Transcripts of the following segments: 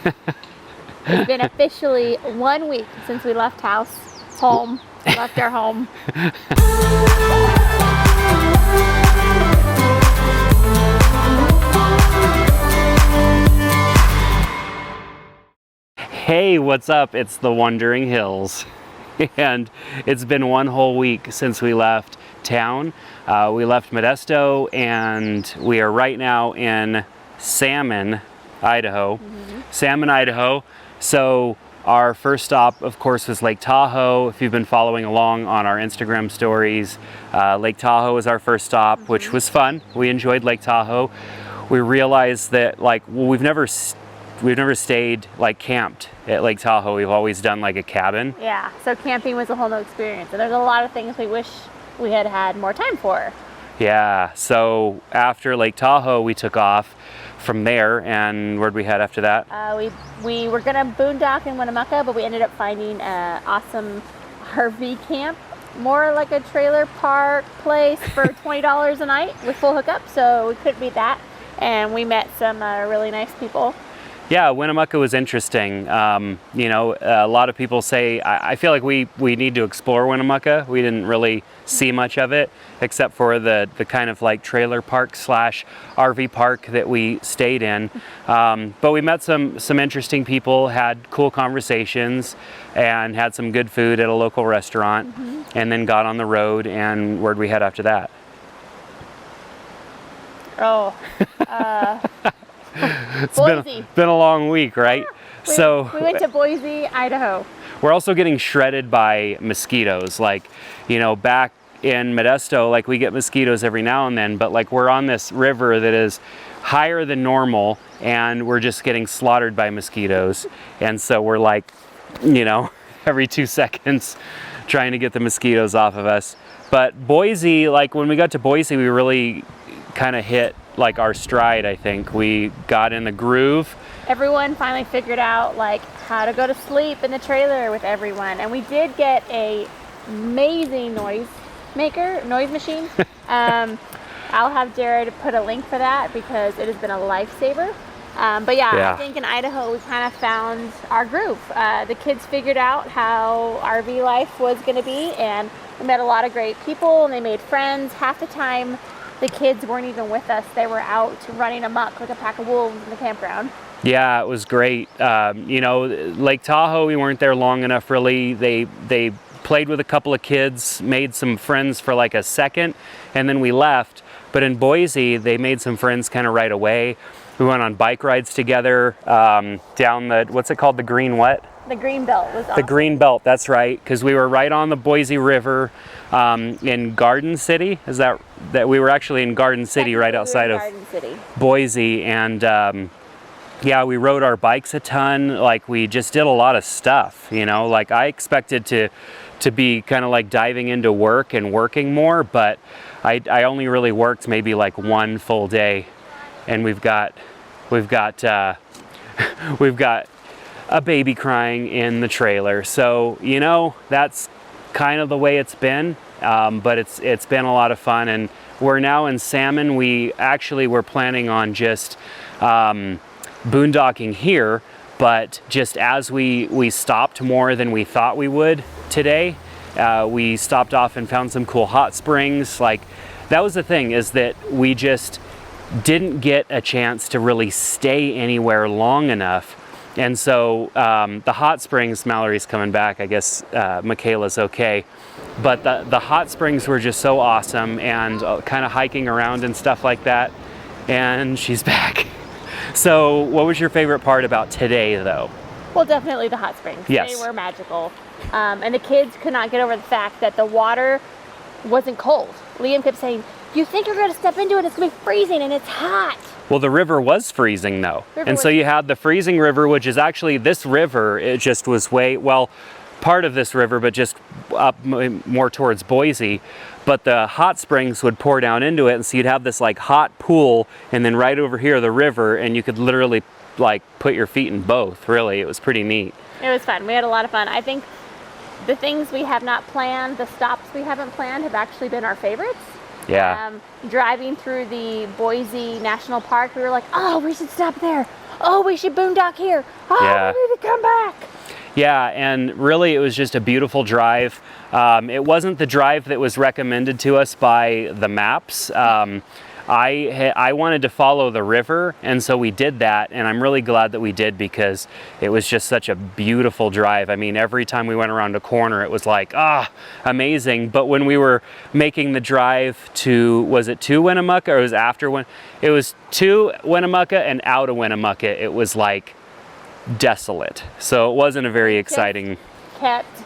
It's been officially 1 week since we left home, left our home. Hey, what's up? It's the Wandering Hills. And it's been 1 whole week since we left town. We left Modesto and we are right now in Salmon, Idaho. Salmon, Idaho. So our first stop, of course, was Lake Tahoe. If you've been following along on our Instagram stories, Lake Tahoe was our first stop, which was fun. We enjoyed Lake Tahoe. We realized that we've never stayed camped at Lake Tahoe. We've always done like a cabin. Yeah, so camping was a whole new experience. And there's a lot of things we wish we had had more time for. Yeah, so after Lake Tahoe, we took off from there, and where'd we head after that? We were gonna boondock in Winnemucca, but we ended up finding an awesome RV camp, more like a trailer park place for $20 a night with full hookup, so we couldn't beat that. And we met some really nice people. Yeah, Winnemucca was interesting. You know, a lot of people say, I feel like we need to explore Winnemucca. We didn't really see much of it, except for the kind of like trailer park / RV park that we stayed in. But we met some interesting people, had cool conversations, and had some good food at a local restaurant, and then got on the road. And where'd we head after that? It's Boise. been a long week, right? Yeah. We went to Boise, Idaho. We're also getting shredded by mosquitoes. Like, you know, back in Modesto, like we get mosquitoes every now and then, but like we're on this river that is higher than normal and we're just getting slaughtered by mosquitoes. And so we're like, you know, every 2 seconds trying to get the mosquitoes off of us. But Boise, like when we got to Boise, we really kind of hit like our stride. I think we got in the groove. Everyone finally figured out like how to go to sleep in the trailer with everyone, and we did get a amazing noise machine. I'll have Jared put a link for that because it has been a lifesaver. But yeah, I think in Idaho we kind of found our groove. The kids figured out how RV life was going to be, and we met a lot of great people and they made friends. Half the time the kids weren't even with us. They were out running amok like a pack of wolves in the campground. Yeah, it was great. You know, Lake Tahoe, we weren't there long enough really. They played with a couple of kids, made some friends for like a second, and then we left. But in Boise, they made some friends kind of right away. We went on bike rides together down the, what's it called? The green what? The green belt was awesome. The green belt, that's right, because we were right on the Boise River in Garden City. Is that we were actually in Garden City, right outside of Boise, and yeah, we rode our bikes a ton. Like we just did a lot of stuff, you know. Like I expected to be kind of like diving into work and working more, but I only really worked maybe like 1 full day, and we've got a baby crying in the trailer. So, you know, that's kind of the way it's been, but it's been a lot of fun. And we're now in Salmon. We actually were planning on just boondocking here, but just as we stopped more than we thought we would today, we stopped off and found some cool hot springs. Like that was the thing, is that we just didn't get a chance to really stay anywhere long enough. And so the hot springs, Mallory's coming back, I guess Michaela's okay, but the hot springs were just so awesome, and kind of hiking around and stuff like that, and she's back. So what was your favorite part about today though? Well, definitely the hot springs. Yes. They were magical. And the kids could not get over the fact that the water wasn't cold. Liam kept saying, you think you're going to step into it, it's going to be freezing and it's hot. Well, the river was freezing though. So you had the freezing river, which is actually this river. It just was part of this river, but just up more towards Boise. But the hot springs would pour down into it, and so you'd have this like hot pool, and then right over here the river, and you could literally like put your feet in both. Really, it was pretty neat. It was fun. We had a lot of fun. I think the things we have not planned, the stops we haven't planned, have actually been our favorites. Yeah. Driving through the Boise National Park, we were like, oh, we should stop there. oh, we should boondock here. Oh, Yeah. we need to come back. Yeah, and really it was just a beautiful drive. It wasn't the drive that was recommended to us by the maps. I wanted to follow the river, and so we did that, and I'm really glad that we did because it was just such a beautiful drive. I mean, every time we went around a corner, it was like, amazing. But when we were making the drive to, was it to Winnemucca, or it was after when? It was to Winnemucca and out of Winnemucca, it was like desolate. So it wasn't a very exciting. Kept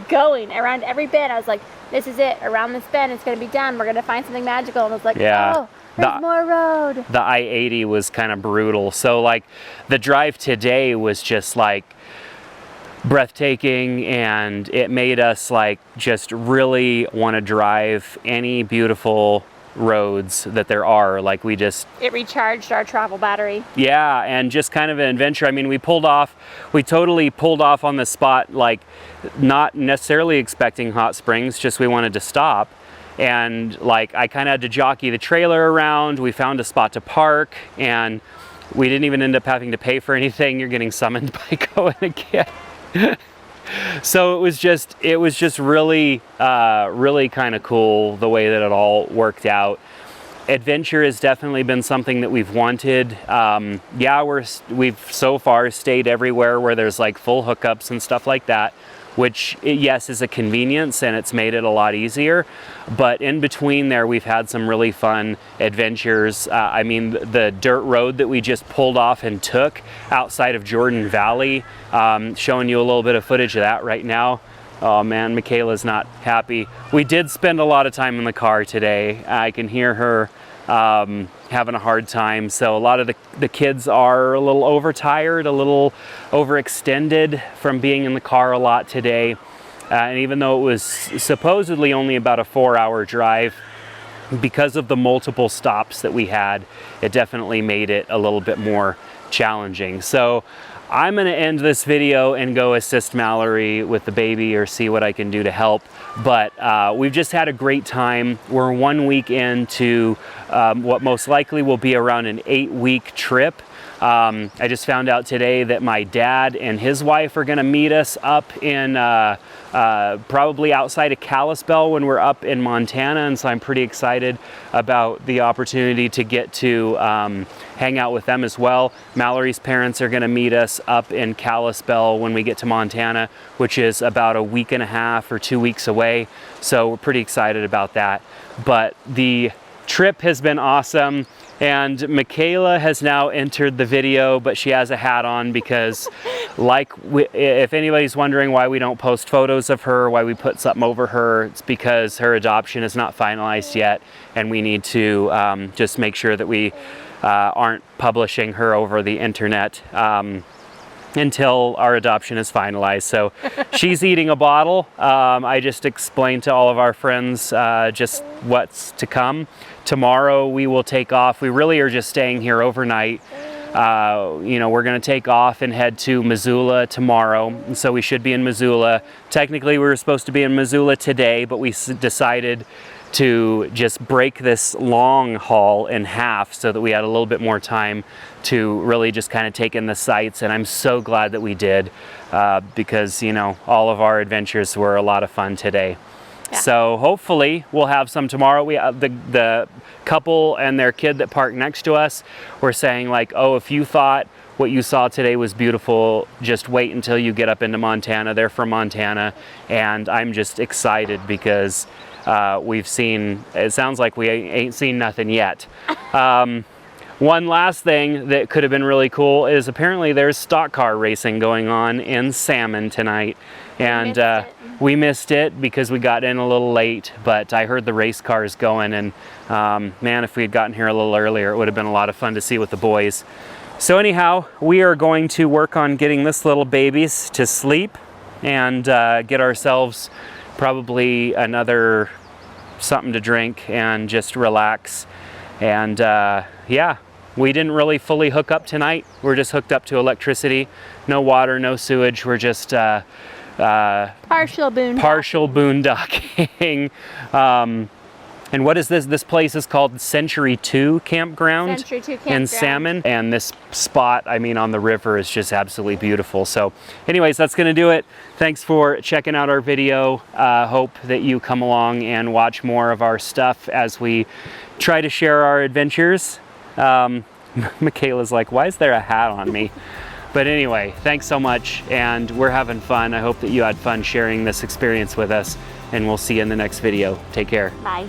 going around every bend. I was like, this is it. Around this bend, it's going to be done. We're going to find something magical. And I was like, Yeah. oh, there's more road. The I-80 was kind of brutal. So like the drive today was just like breathtaking, and it made us like just really want to drive any beautiful roads that there are. Like we just, It recharged our travel battery. yeah, and just kind of an adventure. I mean, we totally pulled off on the spot, like not necessarily expecting hot springs, just we wanted to stop. And like I kind of had to jockey the trailer around. We found a spot to park, and we didn't even end up having to pay for anything. You're getting summoned by going again. So it was just really, really kind of cool the way that it all worked out. Adventure has definitely been something that we've wanted. Yeah, we've so far stayed everywhere where there's like full hookups and stuff like that, which yes is a convenience and it's made it a lot easier. But in between there, we've had some really fun adventures. I mean, the dirt road that we just pulled off and took outside of Jordan Valley, showing you a little bit of footage of that right now. Oh man, Michaela's not happy. We did spend a lot of time in the car today. I can hear her having a hard time. So a lot of the kids are a little overtired, a little overextended from being in the car a lot today. And even though it was supposedly only about a 4-hour drive, because of the multiple stops that we had, it definitely made it a little bit more challenging. So I'm going to end this video and go assist Mallory with the baby or see what I can do to help. But we've just had a great time. We're 1 week into what most likely will be around an 8-week trip. I just found out today that my dad and his wife are going to meet us up in probably outside of Kalispell when we're up in Montana, and so I'm pretty excited about the opportunity to get to hang out with them as well. Mallory's parents are going to meet us up in Kalispell when we get to Montana, which is about a week and a half or 2 weeks away, so we're pretty excited about that. But the trip has been awesome. And Michaela has now entered the video, but she has a hat on because if anybody's wondering why we don't post photos of her, why we put something over her, it's because her adoption is not finalized yet, and we need to just make sure that we aren't publishing her over the internet until our adoption is finalized. So she's eating a bottle. I just explained to all of our friends just what's to come. Tomorrow we will take off. We really are just staying here overnight. You know, we're going to take off and head to Missoula tomorrow. And so we should be in Missoula. Technically we were supposed to be in Missoula today, but we decided to just break this long haul in half so that we had a little bit more time to really just kind of take in the sights. And I'm so glad that we did because, you know, all of our adventures were a lot of fun today. Yeah. So hopefully we'll have some tomorrow. We the couple and their kid that parked next to us were saying like, oh, if you thought what you saw today was beautiful, just wait until you get up into Montana. They're from Montana, and I'm just excited because we've seen, it sounds like we ain't seen nothing yet. One last thing that could have been really cool is apparently there's stock car racing going on in Salmon tonight. And we missed it because we got in a little late, but I heard the race cars going, and man, if we had gotten here a little earlier, it would have been a lot of fun to see with the boys. So anyhow, we are going to work on getting this little babies to sleep and get ourselves probably another something to drink and just relax. And yeah, we didn't really fully hook up tonight. We're just hooked up to electricity, no water, no sewage. We're just partial boondocking. And what is this? This place is called Century 2 Campground. Century 2 In Campground. Salmon. And this spot, I mean, on the river is just absolutely beautiful. So anyways, that's gonna do it. Thanks for checking out our video. Hope that you come along and watch more of our stuff as we try to share our adventures. Michaela's like, why is there a hat on me? But anyway, thanks so much, and we're having fun. I hope that you had fun sharing this experience with us, and we'll see you in the next video. Take care. Bye.